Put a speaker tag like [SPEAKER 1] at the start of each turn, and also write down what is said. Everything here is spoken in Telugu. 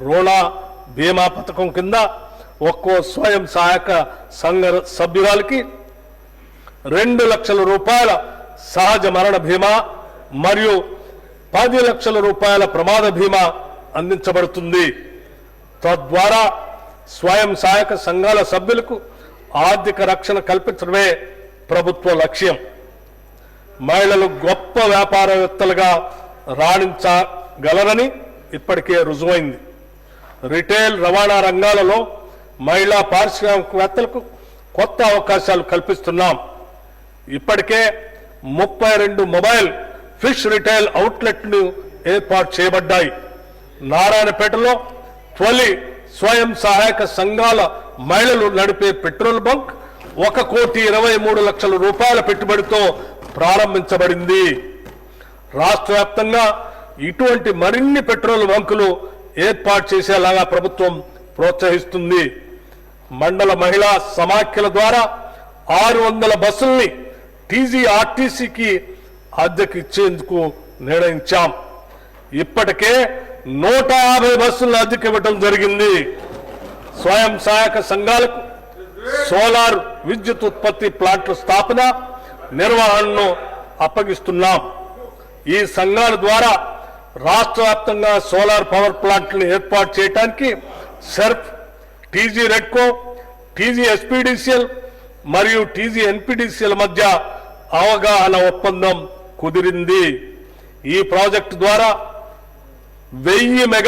[SPEAKER 1] రుణ బీమా పథకం కింద ఒక్కో స్వయం సహాయక సంఘ సభ్యురాలకి 2 లక్షల రూపాయల సహజ మరణ బీమా మరియు 10 లక్షల రూపాయల ప్రమాద బీమా అందించబడుతుంది. తద్వారా స్వయం సహాయక సంఘాల సభ్యులకు ఆర్థిక రక్షణ కల్పించడమే ప్రభుత్వ లక్ష్యం. మహిళలు గొప్ప వ్యాపారవేత్తలుగా రాణించగలరని ఇప్పటికే రుజువైంది. రిటైల్ రవాణా రంగాలలో మహిళా పారిశ్రామికవేత్తలకు కొత్త అవకాశాలు కల్పిస్తున్నాం. ఇప్పటికే 32 మొబైల్ ఫిష్ రిటైల్ అవుట్లెట్లు ఏర్పాటు చేయబడ్డాయి. నారాయణపేటలో తొలి స్వయం సహాయక సంఘాల మహిళలు నడిపే పెట్రోల్ బంక్ 1,23,00,000 రూపాయల పెట్టుబడితో ప్రారంభించబడింది. రాష్ట్ర వ్యాప్తంగా ఇటువంటి మరిన్ని పెట్రోల్ బంకులు ఏర్పాటు చేసేలాగా ప్రభుత్వం ప్రోత్సహిస్తుంది. మండల మహిళా సమాఖ్యల ద్వారా 600 బస్సుల్ని టీజీఆర్టీసీకి అద్దెకు ఇచ్చేందుకు నిర్ణయించాం. ఇప్పటికే 150 బస్సులను అద్దెకు ఇవ్వడం జరిగింది. స్వయం సహాయక సంఘాలకు సోలార్ విద్యుత్ ఉత్పత్తి ప్లాంట్ల స్థాపన నిర్వహణను అప్పగిస్తున్నాం. ఈ సంఘాల ద్వారా రాష్ట్ర వ్యాప్తంగా సోలార్ పవర్ ప్లాంట్లను ఏర్పాటు చేయడానికి SERP, TG REDCO, TG SPDCL మరియు టీజీ ఎన్పీడీసీఎల్ మధ్య అవగాహన ఒప్పందం కుదిరింది. ఈ ప్రాజెక్టు ద్వారా 1000 మెగా